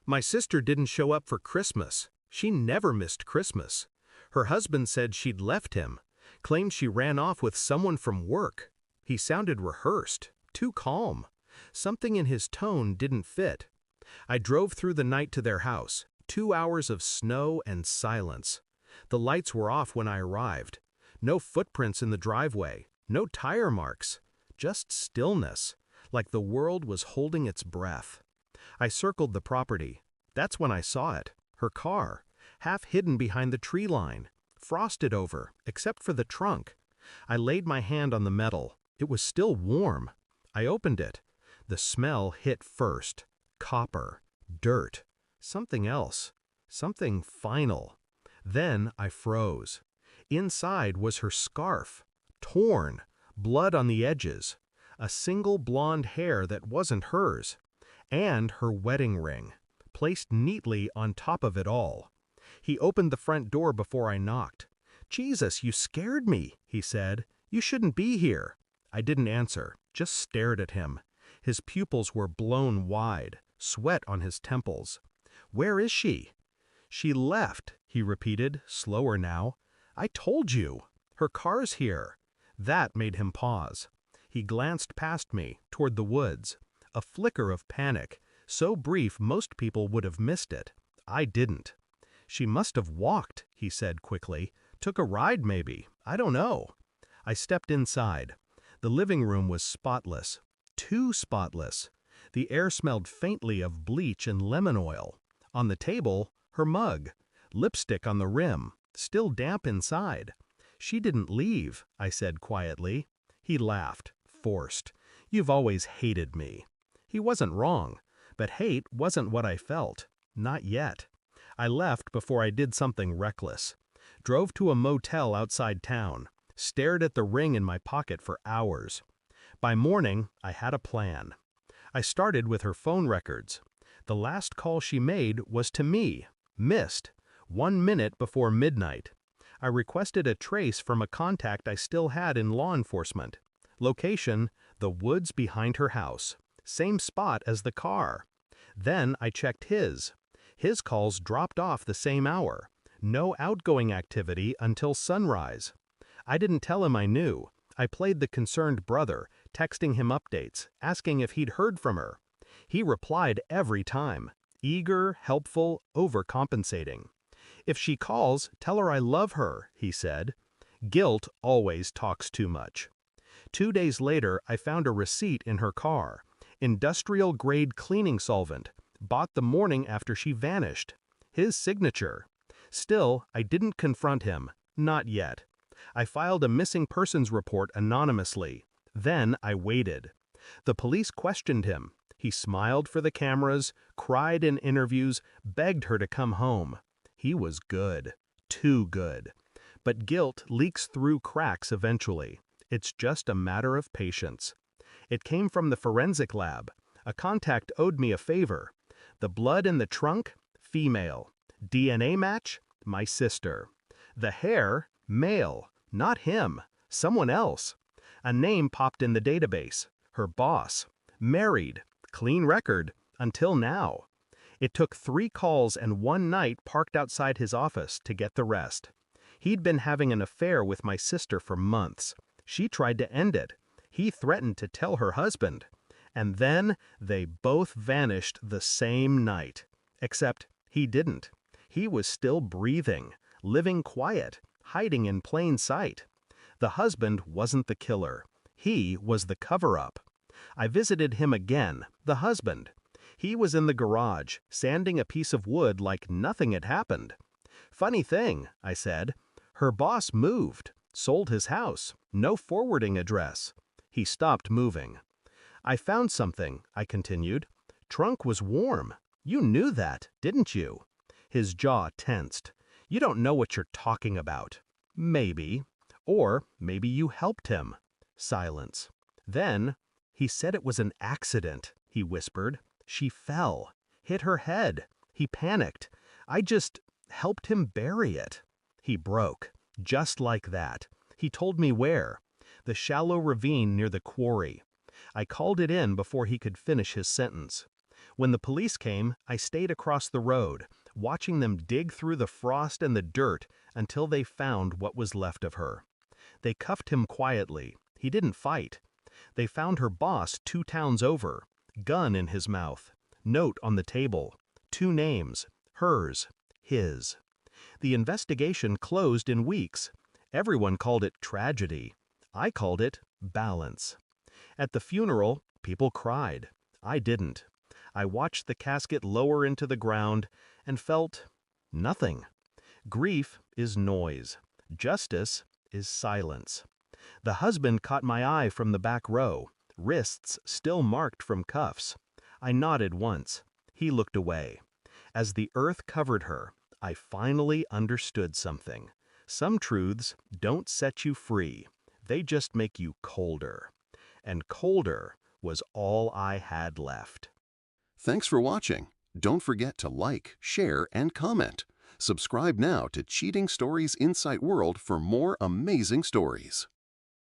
My sister didn't show up for Christmas. She never missed Christmas. Her husband said she'd left him, claimed she ran off with someone from work. He sounded rehearsed, too calm. Something in his tone didn't fit. I drove through the night to their house, 2 hours of snow and silence. The lights were off when I arrived. No footprints in the driveway, no tire marks, just stillness, like the world was holding its breath. I circled the property. That's when I saw it, her car, half hidden behind the tree line, frosted over, except for the trunk. I laid my hand on the metal. It was still warm. I opened it. The smell hit first. Copper, dirt, something else, something final. Then I froze. Inside was her scarf, torn, blood on the edges, a single blonde hair that wasn't hers, and her wedding ring, placed neatly on top of it all. He opened the front door before I knocked. "Jesus, you scared me," he said. "You shouldn't be here." I didn't answer, just stared at him. His pupils were blown wide, sweat on his temples. "Where is she?" "She left," he repeated, slower now. "I told you. Her car's here." That made him pause. He glanced past me, toward the woods. A flicker of panic, so brief most people would have missed it. I didn't. "She must have walked," he said quickly. "Took a ride maybe. I don't know." I stepped inside. The living room was spotless. Too spotless. The air smelled faintly of bleach and lemon oil. On the table, her mug. Lipstick on the rim, still damp inside. "She didn't leave," I said quietly. He laughed, forced. "You've always hated me." He wasn't wrong, but hate wasn't what I felt. Not yet. I left before I did something reckless. Drove to a motel outside town. Stared at the ring in my pocket for hours. By morning, I had a plan. I started with her phone records. The last call she made was to me, missed, 1 minute before midnight. I requested a trace from a contact I still had in law enforcement. Location, the woods behind her house. Same spot as the car. Then I checked his. His calls dropped off the same hour. No outgoing activity until sunrise. I didn't tell him I knew. I played the concerned brother, texting him updates, asking if he'd heard from her. He replied every time. Eager, helpful, overcompensating. "If she calls, tell her I love her," he said. Guilt always talks too much. 2 days later, I found a receipt in her car. Industrial-grade cleaning solvent. Bought the morning after she vanished. His signature. Still, I didn't confront him. Not yet. I filed a missing persons report anonymously. Then I waited. The police questioned him. He smiled for the cameras, cried in interviews, begged her to come home. He was good. Too good. But guilt leaks through cracks eventually. It's just a matter of patience. It came from the forensic lab. A contact owed me a favor. The blood in the trunk? Female. DNA match? My sister. The hair? Male. Not him. Someone else. A name popped in the database. Her boss. Married. Clean record. Until now. It took 3 calls and 1 night parked outside his office to get the rest. He'd been having an affair with my sister for months. She tried to end it. He threatened to tell her husband. And then they both vanished the same night. Except he didn't. He was still breathing, living quiet, hiding in plain sight. The husband wasn't the killer. He was the cover-up. I visited him again, the husband. He was in the garage, sanding a piece of wood like nothing had happened. "Funny thing," I said. "Her boss moved, sold his house, no forwarding address." He stopped moving. "I found something," I continued. "Trunk was warm. You knew that, didn't you?" His jaw tensed. "You don't know what you're talking about." "Maybe. Or maybe you helped him." Silence. Then, "He said it was an accident," he whispered. "She fell. Hit her head. He panicked. I just helped him bury it." He broke. Just like that. He told me where. The shallow ravine near the quarry. I called it in before he could finish his sentence. When the police came, I stayed across the road, watching them dig through the frost and the dirt until they found what was left of her. They cuffed him quietly. He didn't fight. They found her boss 2 towns over, gun in his mouth, note on the table, 2 names, hers, his. The investigation closed in weeks. Everyone called it tragedy. I called it balance. At the funeral, people cried. I didn't. I watched the casket lower into the ground and felt nothing. Grief is noise. Justice is silence. The husband caught my eye from the back row, wrists still marked from cuffs. I nodded once. He looked away. As the earth covered her, I finally understood something. Some truths don't set you free. They just make you colder. And colder was all I had left. Thanks for watching. Don't forget to like, share, and comment. Subscribe now to Cheating Stories Insight World for more amazing stories.